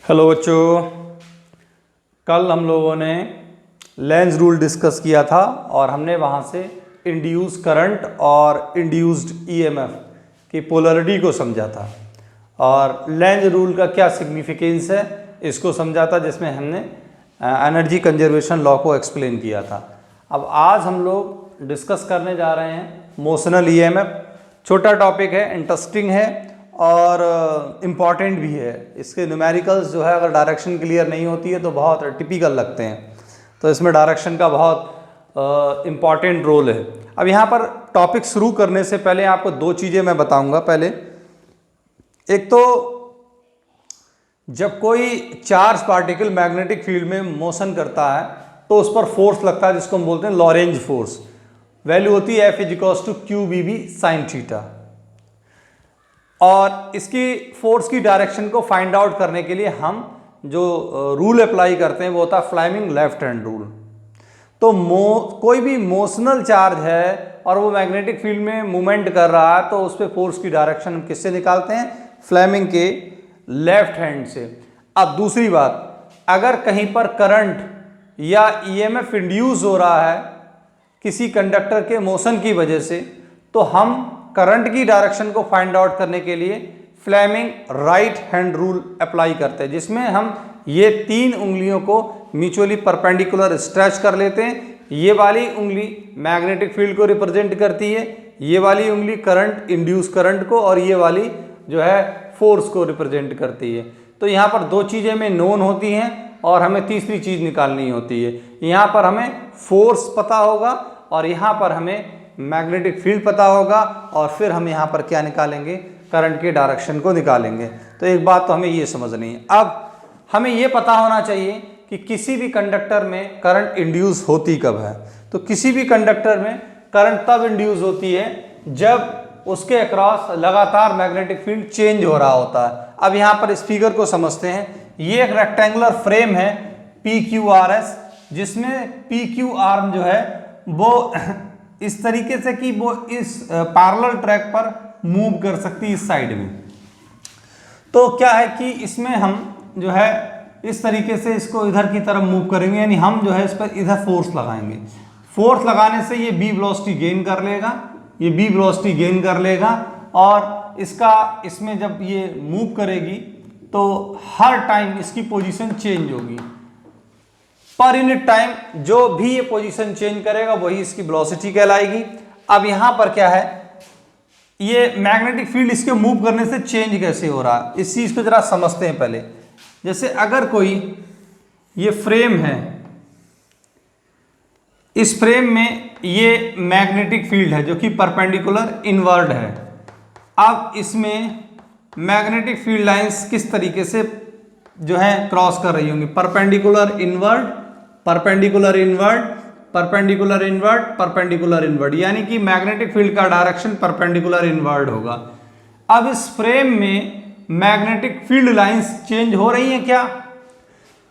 Hello बच्चों, कल हम लोगों ने लेंज रूल डिस्कस किया था और हमने वहाँ से इंड्यूस करंट और इंड्यूस्ड ईएमएफ की पोलरिटी को समझा था और लेंज रूल का क्या सिग्निफिकेंस है इसको समझा था, जिसमें हमने एनर्जी कंजर्वेशन लॉ को एक्सप्लेन किया था। अब आज हम लोग डिस्कस करने जा रहे हैं मोशनल ईएमएफ। छोटा टॉपिक है, इंटरेस्टिंग है और इम्पॉर्टेंट भी है। इसके न्यूमेरिकल्स जो है अगर डायरेक्शन क्लियर नहीं होती है तो बहुत टिपिकल लगते हैं, तो इसमें डायरेक्शन का बहुत इम्पॉर्टेंट रोल है। अब यहाँ पर टॉपिक शुरू करने से पहले आपको दो चीज़ें मैं बताऊँगा। पहले एक तो जब कोई चार्ज पार्टिकल मैग्नेटिक फील्ड में मोशन करता है तो उस पर फोर्स लगता है, जिसको हम बोलते हैं लॉरेंज फोर्स। वैल्यू होती है F=QBB sin थीटा। और इसकी फोर्स की डायरेक्शन को फाइंड आउट करने के लिए हम जो रूल अप्लाई करते हैं वो होता है फ्लेमिंग लेफ्ट हैंड रूल। तो कोई भी मोशनल चार्ज है और वो मैग्नेटिक फील्ड में मूवमेंट कर रहा है तो उस पर फोर्स की डायरेक्शन हम किससे निकालते हैं? फ्लेमिंग के लेफ्ट हैंड से। अब दूसरी बात, अगर कहीं पर करंट या ईएमएफ इंड्यूस हो रहा है किसी कंडक्टर के मोशन की वजह से, तो हम करंट की डायरेक्शन को फाइंड आउट करने के लिए Fleming right hand rule apply करते हैं, जिसमें हम ये तीन उंगलियों को म्यूचुअली परपेंडिकुलर स्ट्रेच कर लेते हैं। ये वाली उंगली मैग्नेटिक फील्ड को रिप्रेजेंट करती है, ये वाली उंगली करंट, इंड्यूस करंट को, और ये वाली जो है फोर्स को रिप्रेजेंट करती है। तो यहाँ पर दो चीज़ें में नोन होती हैं और हमें तीसरी चीज़ निकालनी होती है। यहाँ पर हमें फोर्स पता होगा और यहाँ पर हमें मैग्नेटिक फील्ड पता होगा, और फिर हम यहाँ पर क्या निकालेंगे? करंट के डायरेक्शन को निकालेंगे। तो एक बात तो हमें ये समझनी है। अब हमें ये पता होना चाहिए कि किसी भी कंडक्टर में करंट इंड्यूस होती कब है। तो किसी भी कंडक्टर में करंट तब इंड्यूस होती है जब उसके अक्रॉस लगातार मैग्नेटिक फील्ड चेंज हो रहा होता है। अब यहाँ पर इस फिगर को समझते हैं। ये एक रेक्टेंगुलर फ्रेम है PQRS, जिसमें PQ आर्म जो है वो इस तरीके से कि वो इस पैरेलल ट्रैक पर मूव कर सकती है इस साइड में। तो क्या है कि इसमें हम जो है इस तरीके से इसको इधर की तरफ मूव करेंगे, यानी हम जो है इस पर इधर फोर्स लगाएंगे। फोर्स लगाने से ये B वेलोसिटी गेन कर लेगा, ये B वेलोसिटी गेन कर लेगा, और इसमें जब ये मूव करेगी तो हर टाइम इसकी पोजीशन चेंज होगी। पर यूनिट टाइम जो भी ये पोजीशन चेंज करेगा वही इसकी वेलोसिटी कहलाएगी। अब यहां पर क्या है, ये मैग्नेटिक फील्ड इसके मूव करने से चेंज कैसे हो रहा है इस चीज को जरा समझते हैं पहले। जैसे अगर कोई ये फ्रेम है, इस फ्रेम में ये मैग्नेटिक फील्ड है जो कि परपेंडिकुलर इनवर्ड है। अब इसमें मैग्नेटिक फील्ड लाइंस किस तरीके से जो है क्रॉस कर रही होंगी? Perpendicular inward, perpendicular inward, perpendicular inward, perpendicular inward, यानी कि मैग्नेटिक फील्ड का डायरेक्शन परपेंडिकुलर इनवर्ड होगा। अब इस फ्रेम में मैग्नेटिक फील्ड लाइंस चेंज हो रही हैं क्या?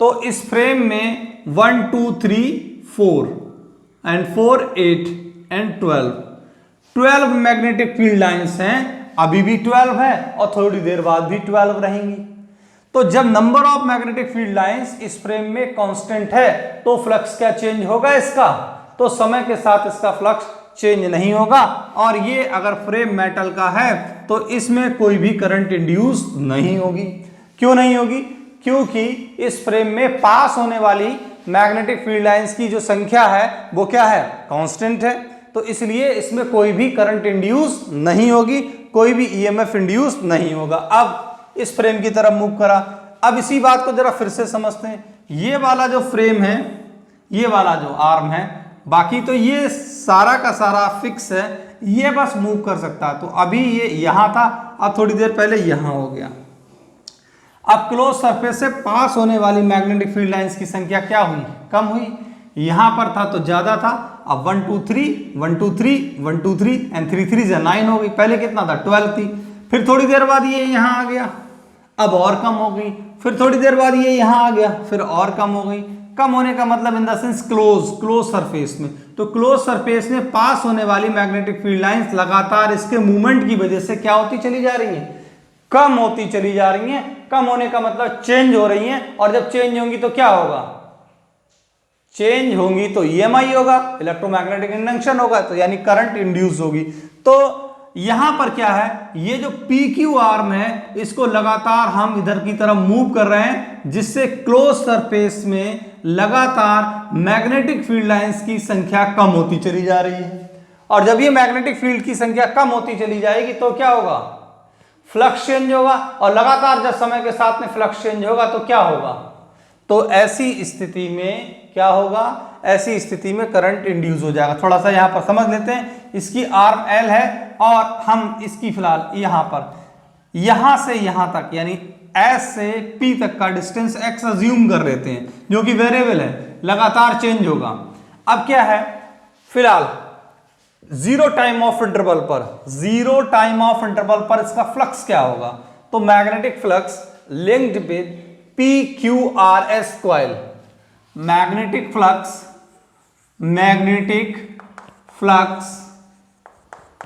तो इस फ्रेम में 1 2 3 4 and 4 8 and 12 magnetic field lines हैं। अभी भी 12 है और थोड़ी देर बाद भी 12 रहेंगी। तो जब number of magnetic field lines इस फ्रेम में कांस्टेंट है तो फ्लक्स क्या चेंज होगा इसका? तो समय के साथ इसका फ्लक्स चेंज नहीं होगा। और ये अगर फ्रेम मेटल का है तो इसमें कोई भी करंट इंड्यूस नहीं होगी। क्यों नहीं होगी? क्योंकि इस फ्रेम में पास होने वाली मैग्नेटिक फील्ड लाइंस की जो संख्या है वो क्या है? कांस्टेंट है। तो इसलिए इसमें कोई भी करंट इंड्यूस नहीं होगी, कोई भी ईएमएफ इंड्यूस नहीं होगा। अब इस फ्रेम की तरफ मूव करा। अब इसी बात को जरा फिर से समझते हैं। ये वाला जो फ्रेम है, ये वाला जो आर्म है, बाकी तो ये सारा का सारा फिक्स है, ये बस मूव कर सकता है। तो अभी ये यहां था, अब थोड़ी देर पहले यहां हो गया। अब क्लोज सरफेस से पास होने वाली मैग्नेटिक फील्ड लाइंस की संख्या क्या हुई? कम हुई। यहां पर था तो ज्यादा था। अब 1 2 3 1 2 3 1 2 3 एंड 3 3 से 9 हो गई। पहले कितना था? 12 थी। फिर थोड़ी देर बाद ये यहां आ गया, अब और कम हो गई। फिर थोड़ी देर बाद ये यहां आ गया, फिर और कम हो गई। कम होने का मतलब in the sense close surface में। तो क्लोज सरफेस में पास होने वाली मैग्नेटिक फील्ड लाइंस लगातार इसके मूवमेंट की वजह से क्या होती चली जा रही है? कम होती चली जा रही हैं। कम होने का मतलब चेंज हो रही हैं, और जब चेंज होंगी तो क्या होगा, चेंज होंगी तो ईएमआई होगा, इलेक्ट्रोमैग्नेटिक इंडक्शन होगा, तो यानी करंट इंड्यूस होगी। तो यहां पर क्या है, ये जो पी क्यू आर्म है इसको लगातार हम इधर की तरफ मूव कर रहे हैं, जिससे क्लोज सरफेस में लगातार मैग्नेटिक फील्ड लाइंस की संख्या कम होती चली जा रही है। और जब ये मैग्नेटिक फील्ड की संख्या कम होती चली जाएगी तो क्या होगा, फ्लक्स चेंज होगा, और लगातार जब समय के साथ में फ्लक्स चेंज होगा तो क्या होगा, तो ऐसी स्थिति में क्या होगा, ऐसी स्थिति में करंट इंड्यूस हो जाएगा। थोड़ा सा यहां पर समझ लेते हैं। इसकी आर्म एल है और हम इसकी फिलहाल यहां पर यहां से यहां तक यानी एस से पी तक का डिस्टेंस एक्स अज्यूम कर लेते हैं, जो कि वेरिएबल है, लगातार चेंज होगा। अब क्या है, फिलहाल जीरो टाइम ऑफ इंटरवल पर, जीरो टाइम ऑफ इंटरवल पर इसका फ्लक्स क्या होगा, तो magnetic flux linked with P Q R S coil, magnetic flux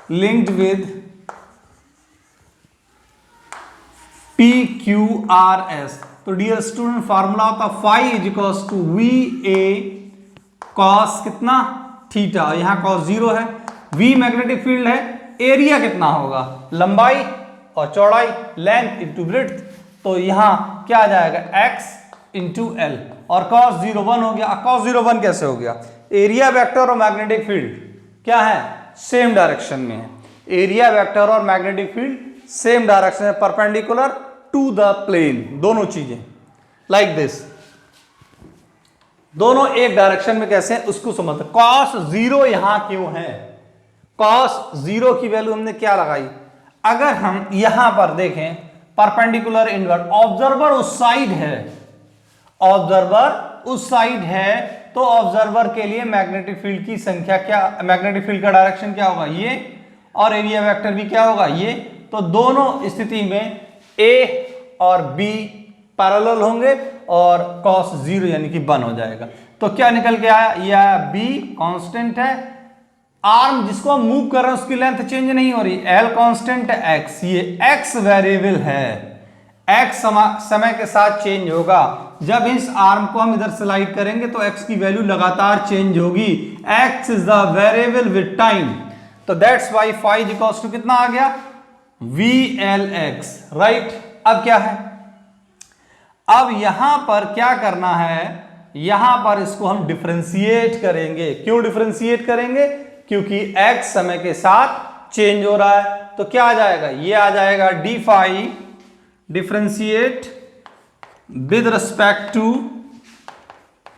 linked with P Q R S. तो डियर स्टूडेंट फार्मूला होता phi is equals to V A cos कितना theta, यहां cos 0 है, वी मैग्नेटिक फील्ड है, area कितना होगा, लंबाई और चौड़ाई, लेंथ इंटू ब्रेड्थ, तो यहां क्या आ जाएगा x इंटू एल, और cos 0 1 हो गया। cos 0 1 कैसे हो गया, एरिया वेक्टर और मैग्नेटिक फील्ड क्या है, सेम डायरेक्शन में है। एरिया वेक्टर और मैग्नेटिक फील्ड सेम डायरेक्शन में, परपेंडिकुलर टू द प्लेन, दोनों चीजें लाइक दिस, दोनों एक डायरेक्शन में कैसे है उसको समझते। cos 0 यहां क्यों है, cos 0 की वैल्यू हमने क्या लगाई, अगर हम यहां पर देखें परपेंडिकुलर इनवर्ट, ऑब्जर्वर उस साइड है, ऑब्जर्वर उस साइड है, तो ऑब्जर्वर के लिए मैग्नेटिक फील्ड की संख्या क्या, मैग्नेटिक फील्ड का डायरेक्शन क्या होगा ये, और एरिया वेक्टर भी क्या होगा ये। तो दोनों स्थिति में ए और बी पैरेलल होंगे और cos 0 यानी कि 1 हो जाएगा। तो क्या निकल के आया, ये आया बी कांस्टेंट है, आर्म जिसको हम मूव कर रहे हैं उसकी लेंथ चेंज नहीं हो रही, एल कांस्टेंट है, एक्स, ये एक्स वेरिएबल है, एक्स समय के साथ चेंज होगा। जब इस आर्म को हम इधर स्लाइड करेंगे तो एक्स की वैल्यू लगातार चेंज होगी, x is the variable with time. तो that's why phi is equals to कितना आ गया, वी एल एक्स, राइट। अब क्या है, अब यहां पर क्या करना है, यहां पर इसको हम डिफरेंशिएट करेंगे। क्यों डिफरेंशिएट करेंगे, क्योंकि x समय के साथ चेंज हो रहा है। तो क्या आ जाएगा, ये आ जाएगा D phi differentiate with respect to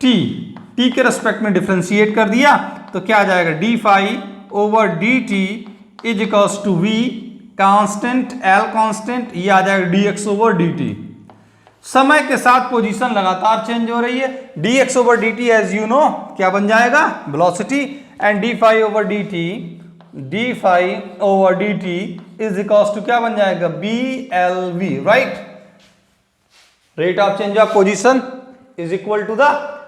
t, t के रिस्पेक्ट में डिफरेंशिएट कर दिया तो क्या आ जाएगा, D phi over D T is equals to V constant L constant, ये आ जाएगा dx ओवर dt। समय के साथ पोजीशन लगातार चेंज हो रही है, dx over dt as you know क्या बन जाएगा, velocity, and D phi over D T is equals to क्या बन जाएगा, B L V, right. Rate of change of position is equal to the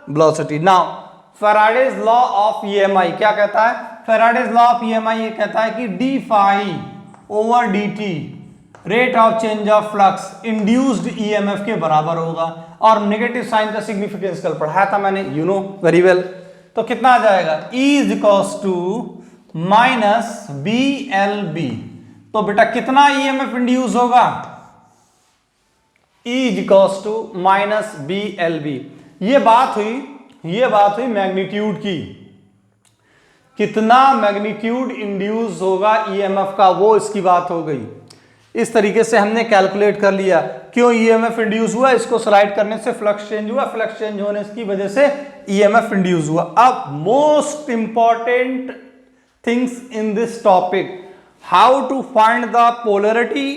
velocity. Now Faraday's law of EMI क्या कहता है, Faraday's law of EMI ये कहता है कि D phi over D T rate of change of flux induced EMF के बराबर होगा, और नेगेटिव साइन का सिग्निफिकेंस कल पढ़ाया था मैंने, यू नो वेरी वेल। तो कितना आ जाएगा, E is equals to minus B L B. तो बेटा कितना ईएमएफ इंड्यूस होगा, E is equals to minus B L B. ये बात हुई मैग्नीट्यूड की, कितना मैग्नीट्यूड इंड्यूस होगा ईएमएफ का, वो इसकी बात हो गई। इस तरीके से हमने कैलकुलेट कर लिया क्यों ईएमएफ इंड्यूस हुआ, इसको स्लाइड करने से फ्लक्स चेंज हुआ, फ्लक्स चेंज होने की वजह से ईएमएफ इंड्यूस हुआ। अब most important things in this topic, how to find the polarity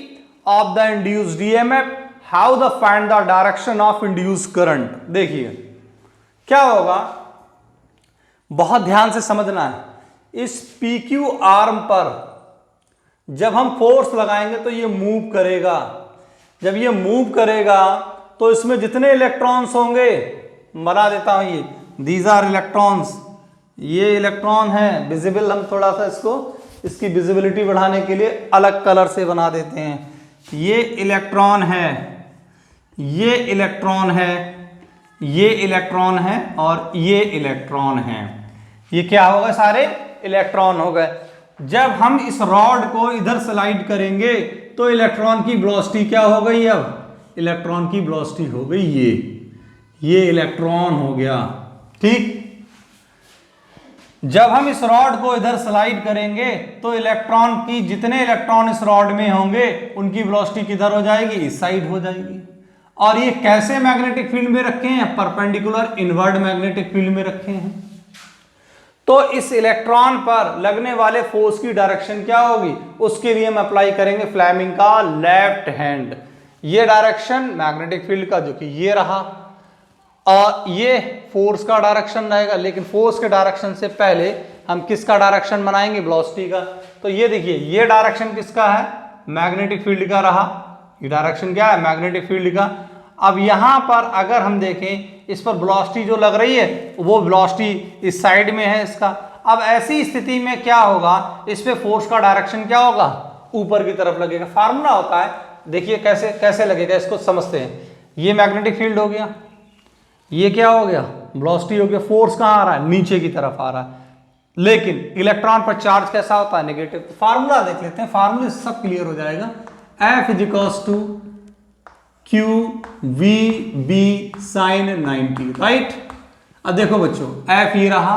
of the induced EMF, how the find the direction of induced current. देखिए क्या होगा, बहुत ध्यान से समझना है। इस PQ आर्म पर जब हम फोर्स लगाएंगे तो ये मूव करेगा, जब ये मूव करेगा तो इसमें जितने इलेक्ट्रॉन्स होंगे, बना देता हूं ये, दीज आर इलेक्ट्रॉन्स, ये इलेक्ट्रॉन है विजिबल, हम थोड़ा सा इसको इसकी विजिबिलिटी बढ़ाने के लिए अलग कलर से बना देते हैं। ये इलेक्ट्रॉन है, ये इलेक्ट्रॉन है, ये इलेक्ट्रॉन है और ये इलेक्ट्रॉन है। ये क्या होगा? सारे इलेक्ट्रॉन हो गए। जब हम इस रॉड को इधर स्लाइड करेंगे तो इलेक्ट्रॉन की वेलोसिटी क्या हो गई? अब इलेक्ट्रॉन की वेलोसिटी हो गई ये इलेक्ट्रॉन हो गया। ठीक, जब हम इस रॉड को इधर स्लाइड करेंगे तो इलेक्ट्रॉन की, जितने इलेक्ट्रॉन इस रॉड में होंगे उनकी वेलोसिटी किधर हो जाएगी? इस साइड हो जाएगी। और ये कैसे मैग्नेटिक फील्ड में रखे हैं? परपेंडिकुलर इनवर्ड मैग्नेटिक फील्ड में रखे हैं। तो इस इलेक्ट्रॉन पर लगने वाले फोर्स की डायरेक्शन क्या होगी? उसके लिए हम अप्लाई करेंगे फ्लेमिंग का लेफ्ट हैंड। ये डायरेक्शन मैग्नेटिक फील्ड का, जो कि ये रहा, और ये फोर्स का डायरेक्शन रहेगा। लेकिन फोर्स के डायरेक्शन से पहले हम किसका डायरेक्शन बनाएंगे? वेलोसिटी का। तो ये देखिए, ये डायरेक्शन किसका है? मैग्नेटिक फील्ड का रहा। ये डायरेक्शन क्या है? मैग्नेटिक फील्ड का। अब यहां पर अगर हम देखें, इस पर वेलोसिटी जो लग रही है वो वेलोसिटी इस साइड में है इसका। अब ऐसी स्थिति में क्या होगा? इस पे फोर्स का डायरेक्शन क्या होगा? ऊपर की तरफ लगेगा। फार्मूला होता है, देखिए कैसे कैसे लगेगा, इसको समझते हैं। ये मैग्नेटिक फील्ड हो गया, ये क्या हो गया? वेलोसिटी हो गया। फोर्स कहां आ रहा है? नीचे की तरफ आ रहा है। लेकिन इलेक्ट्रॉन पर चार्ज कैसा होता है? नेगेटिव। फार्मूला देख लेते हैं, फार्मूले सब क्लियर हो जाएगा। F = Q V B sin 90, right. अब देखो बच्चों, F ये रहा,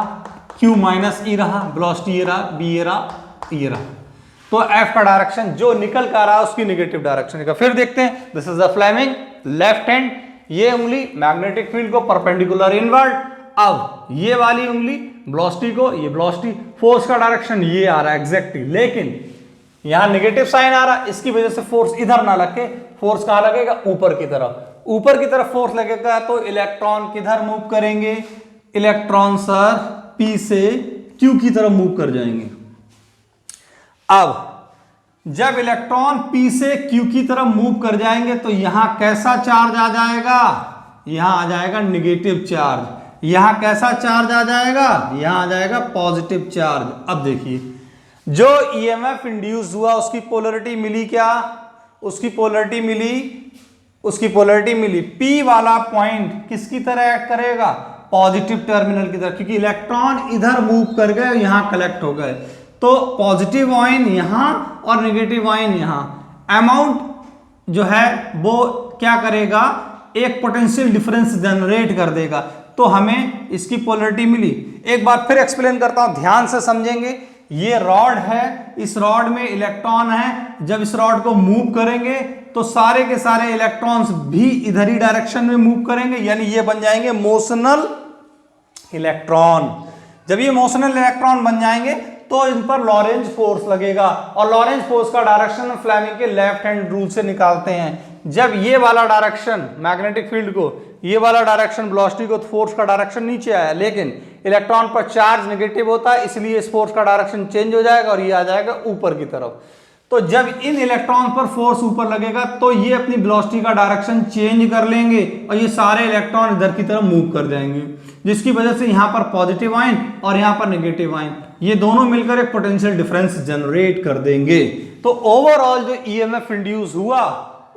Q माइनस E रहा, वेलोसिटी ये रहा, B ये रहा, ये रहा। तो F का डायरेक्शन जो निकल कर रहा है उसकी नेगेटिव डायरेक्शन का। फिर देखते हैं, this is the Fleming left hand. ये उंगली मैग्नेटिक फील्ड को परपेंडिकुलर इनवर्ड। अब ये वाली उंगली वेलोसिटी को, ये वेलोसिटी, फोर्स का डायरेक्शन ये आ रहा है एग्जैक्टली। लेकिन यहां नेगेटिव साइन आ रहा है, इसकी वजह से फोर्स इधर ना लगे। फोर्स कहां लगेगा? ऊपर की तरफ। ऊपर की तरफ फोर्स लगेगा तो इलेक्ट्रॉन किधर मूव करेंगे? इलेक्ट्रॉन सर P से Q की तरफ मूव कर जाएंगे। अब जब इलेक्ट्रॉन P से Q की तरफ मूव कर जाएंगे तो यहां कैसा चार्ज आ जाएगा? यहां आ जाएगा नेगेटिव चार्ज। यहां कैसा चार्ज आ जाएगा? यहां आ जाएगा पॉजिटिव चार्ज। अब देखिए, जो ईएमएफ इंड्यूस हुआ उसकी पोलरिटी मिली क्या? उसकी पोलरिटी मिली P वाला पॉइंट किसकी तरह एक्ट करेगा? पॉजिटिव टर्मिनल की तरह, क्योंकि इलेक्ट्रॉन इधर मूव कर गए, यहां कलेक्ट हो गए। तो पॉजिटिव आयन यहां और नेगेटिव आयन यहां, अमाउंट जो है वो क्या करेगा? एक पोटेंशियल डिफरेंस जनरेट कर देगा। तो हमें इसकी पोलरिटी मिली। एक बार फिर एक्सप्लेन करता हूं, ध्यान से समझेंगे। ये रॉड है, इस रॉड में इलेक्ट्रॉन है। जब इस रॉड को मूव करेंगे तो सारे के सारे इलेक्ट्रॉन्स भी इधर ही डायरेक्शन में मूव करेंगे, यानी ये बन जाएंगे मोशनल इलेक्ट्रॉन। जब ये मोशनल इलेक्ट्रॉन बन जाएंगे तो इन पर लॉरेंज फोर्स लगेगा, और लॉरेंज फोर्स का डायरेक्शन हम फ्लेमिंग के लेफ्ट हैंड रूल से निकालते हैं। जब ये वाला डायरेक्शन मैग्नेटिक फील्ड को, ये वाला डायरेक्शन वेलोसिटी को, तो फोर्स का डायरेक्शन नीचे आया, लेकिन इलेक्ट्रॉन पर चार्ज नेगेटिव होता है, इसलिए इस फोर्स का डायरेक्शन चेंज हो जाएगा और ये आ जाएगा ऊपर की तरफ। तो जब इन इलेक्ट्रॉन पर फोर्स ऊपर लगेगा तो ये अपनी वेलोसिटी का डायरेक्शन चेंज कर लेंगे और ये सारे इलेक्ट्रॉन इधर की तरफ मूव कर जाएंगे, जिसकी वजह से यहां पर पॉजिटिव आयन और यहां पर नेगेटिव आयन, ये दोनों मिलकर एक पोटेंशियल डिफरेंस जनरेट कर देंगे। तो ओवरऑल जो ईएमएफ इंड्यूस हुआ,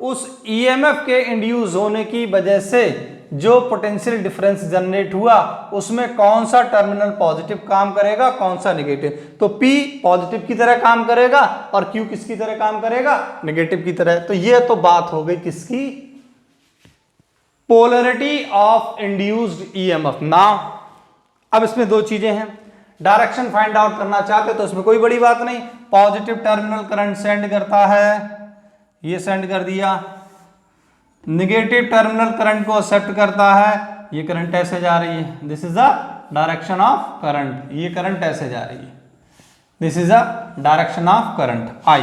उस ईएमएफ के इंड्यूस होने की वजह से जो पोटेंशियल डिफरेंस जनरेट हुआ उसमें कौन सा टर्मिनल पॉजिटिव काम करेगा, कौन सा नेगेटिव। तो P पॉजिटिव की तरह काम करेगा और Q किसकी तरह काम करेगा? नेगेटिव की तरह। तो ये तो बात हो गई किसकी? Polarity of induced EMF. Now अब इसमें दो चीजें हैं, डायरेक्शन फाइंड आउट करना चाहते तो इसमें कोई बड़ी बात नहीं। पॉजिटिव टर्मिनल करंट सेंड करता है, ये सेंड कर दिया। नेगेटिव टर्मिनल करंट को एक्सेप्ट करता है, ये करंट ऐसे जा रही है, this is the direction of current. ये करंट ऐसे जा रही है, this is the direction of current I।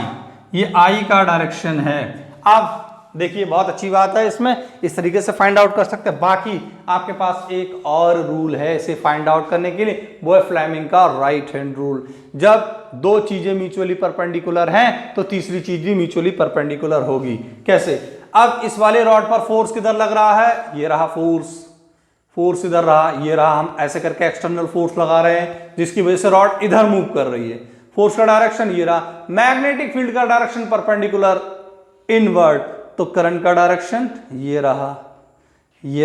ये I का डायरेक्शन है। अब देखिए बहुत अच्छी बात है, इसमें इस तरीके से फाइंड आउट कर सकते हैं। बाकी आपके पास एक और रूल है इसे फाइंड आउट करने के लिए, वो है फ्लेमिंग का राइट हैंड रूल। जब दो चीजें म्यूचुअली परपेंडिकुलर हैं तो तीसरी चीज भी म्यूचुअली परपेंडिकुलर होगी। कैसे? अब इस वाले रॉड पर फोर्स किधर लग रहा है? ये रहा फोर्स इधर रहा, ये रहा। हम ऐसे करके एक्सटर्नल फोर्स लगा रहे हैं जिसकी वजह से रॉड इधर मूव कर रही है। फोर्स का डायरेक्शन ये रहा। मैग्नेटिक फील्ड का डायरेक्शन परपेंडिकुलर इनवर्ड, तो करंट का डायरेक्शन ये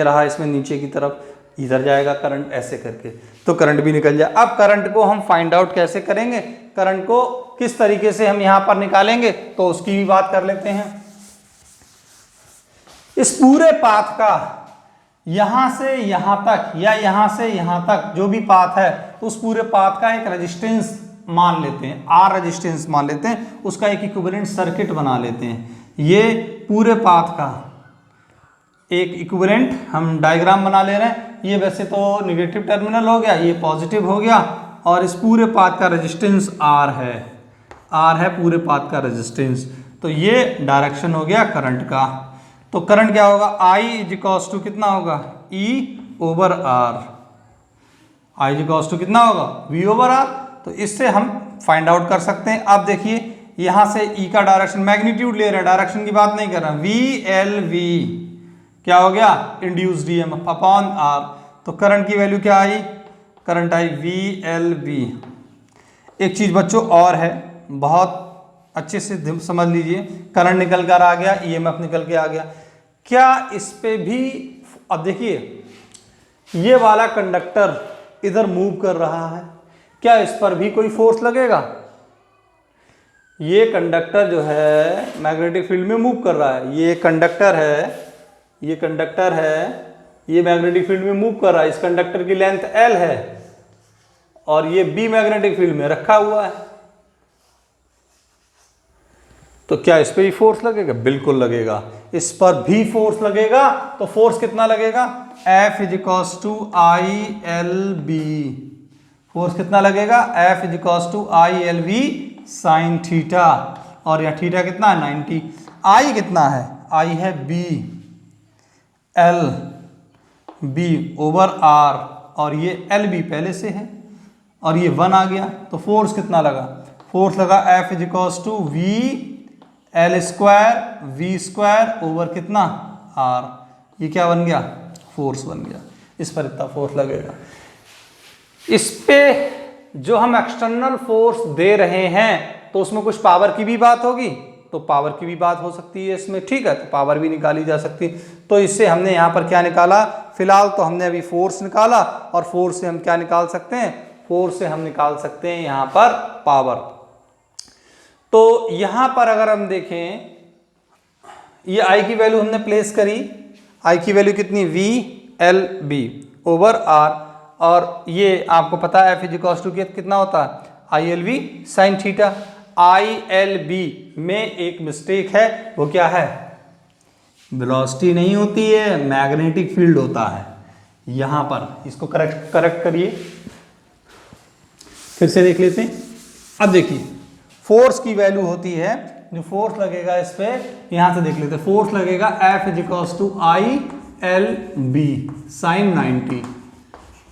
रहा इसमें नीचे की तरफ, इधर जाएगा करंट ऐसे करके, तो करंट भी निकल जाए। अब करंट को हम फाइंड आउट कैसे करेंगे, करंट को किस तरीके से हम यहां पर निकालेंगे, तो उसकी भी बात कर लेते हैं। इस पूरे पाथ का यहां से यहां तक या यहां से यहां तक जो भी पाथ है, उस पूरे पाथ का एक रेजिस्टेंस मान लेते हैं, आर रेजिस्टेंस मान लेते हैं, उसका एक इक्विवेलेंट सर्किट बना लेते हैं। ये पूरे पाथ का एक इक्विवेलेंट हम डायग्राम बना ले रहे हैं। ये वैसे तो नेगेटिव टर्मिनल हो गया, ये पॉजिटिव हो गया, और इस पूरे पाथ का रेजिस्टेंस आर है पूरे पाथ का रेजिस्टेंस। तो ये डायरेक्शन हो गया करंट का। तो करंट क्या होगा, आई इज इक्वल्स टू कितना होगा, E over R. I is equals to कितना होगा, वी ओवर आर। तो इससे हम फाइंड आउट कर सकते हैं। अब देखिए यहां से ई का डायरेक्शन, मैग्नीट्यूड ले रहे हैं, डायरेक्शन की बात नहीं कर रहा, वी एल वी क्या हो गया, इंड्यूस्ड ईएमएफ अपॉन आर। तो करंट की वैल्यू क्या आई, current I V L V. एक चीज बच्चों और है, बहुत अच्छे से समझ लीजिए, करंट निकल कर आ गया, ईएमएफ निकल के आ गया, क्या इस पे भी, अब देखिए ये वाला कंडक्टर इधर मूव कर रहा है, क्या इस पर भी कोई फोर्स लगेगा। ये कंडक्टर जो है मैग्नेटिक फील्ड में मूव कर रहा है, ये कंडक्टर है, ये मैग्नेटिक फील्ड में मूव कर रहा है, इस कंडक्टर की लेंथ L है और ये B मैग्नेटिक फील्ड में रखा हुआ है। तो क्या इस पे भी फोर्स लगेगा, बिल्कुल लगेगा, इस पर भी फोर्स लगेगा। तो फोर्स कितना लगेगा, F is equals to I L B. Force कितना लगेगा, F is equals to I L B sine theta, और यहाँ थीटा कितना है 90। आई कितना है, आई है B L B over R, और ये एल बी पहले से है और ये 1 आ गया। तो फोर्स कितना लगा, फोर्स लगा F is equals to V L square V square over कितना आर। ये क्या बन गया, फोर्स बन गया, इस पर इतना फोर्स लगेगा। इस पे जो हम एक्सटर्नल फोर्स दे रहे हैं तो उसमें कुछ पावर की भी बात होगी, तो पावर की भी बात हो सकती है इसमें, ठीक है, तो पावर भी निकाली जा सकती। तो इससे हमने यहाँ पर क्या निकाला, फिलहाल तो हमने अभी फोर्स निकाला, और फोर्स से हम क्या निकाल सकते हैं, फोर्स से हम निकाल सकते हैं यहाँ पर पावर। तो यहाँ पर अगर हम देखें, ये आई की वैल्यू हमने प्लेस करी, आई की वैल्यू कितनी, V L B over R, और ये आपको पता है एफ इज इक्वल्स टू कितना होता है, I L V sine theta. I L B में एक मिस्टेक है, वो क्या है, वेलोसिटी नहीं होती है, मैग्नेटिक फील्ड होता है। यहां पर इसको करेक्ट करिए, फिर से देख लेते हैं। अब देखिए फोर्स की वैल्यू होती है, जो फोर्स लगेगा इस पे, यहां से देख लेते हैं, फोर्स लगेगा F is equals to I L B sine 90।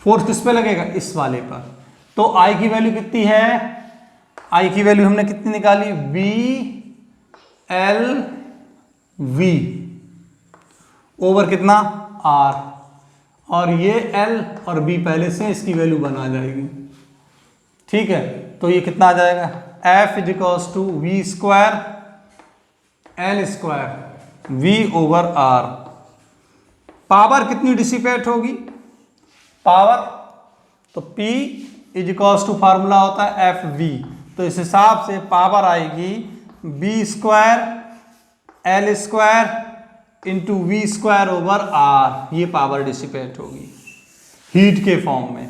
Force किस पे लगेगा, इस वाले पर। तो आई की वैल्यू कितनी है, आई की वैल्यू हमने कितनी निकाली, वी एल वी ओवर कितना आर, और ये एल और बी पहले से इसकी वैल्यू बना जाएगी, ठीक है। तो ये कितना आ जाएगा, F is equals to V square L square V over R. Power कितनी डिसिपेट होगी, पावर, तो P is equals to formula होता है एफ वी, तो इस हिसाब से पावर आएगी B square L square into V square over R. ये पावर डिसिपेट होगी हीट के फॉर्म में,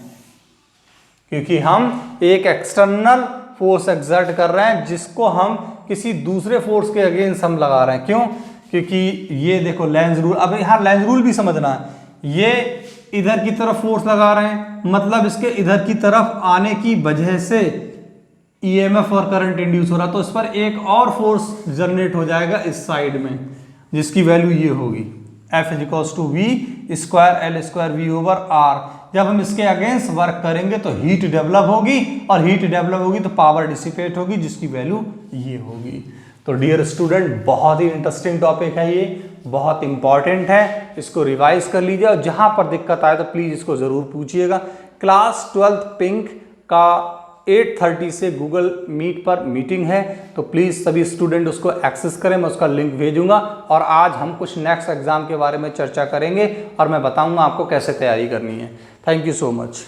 क्योंकि हम एक एक्सटर्नल फोर्स एक्सर्ट कर रहे हैं जिसको हम किसी दूसरे फोर्स के अगेंस्ट हम लगा रहे हैं। क्यों, क्योंकि ये देखो लेंज रूल, अब यहाँ लेंज रूल भी समझना है। ये इधर की तरफ फोर्स लगा रहे हैं, मतलब इसके इधर की तरफ आने की वजह से ईएमएफ और करंट इंड्यूस हो रहा, तो इस पर एक और फोर्स जनरेट हो जाएगा इस साइड में, जिसकी वैल्यू ये होगी F is equals to V square L square V over R. जब हम इसके अगेंस्ट वर्क करेंगे तो हीट डेवलप होगी, और हीट डेवलप होगी तो पावर डिसिपेट होगी, जिसकी वैल्यू ये होगी। तो डियर स्टूडेंट, बहुत ही इंटरेस्टिंग टॉपिक है ये, बहुत इंपॉर्टेंट है, इसको रिवाइज कर लीजिए, और जहां पर दिक्कत आए तो प्लीज इसको जरूर पूछिएगा। क्लास 12th पिंक का 8:30 से गूगल मीट पर मीटिंग है, तो प्लीज़ सभी स्टूडेंट उसको एक्सेस करें। मैं उसका लिंक भेजूंगा और आज हम कुछ नेक्स्ट एग्जाम के बारे में चर्चा करेंगे और मैं बताऊंगा आपको कैसे तैयारी करनी है। Thank you so much.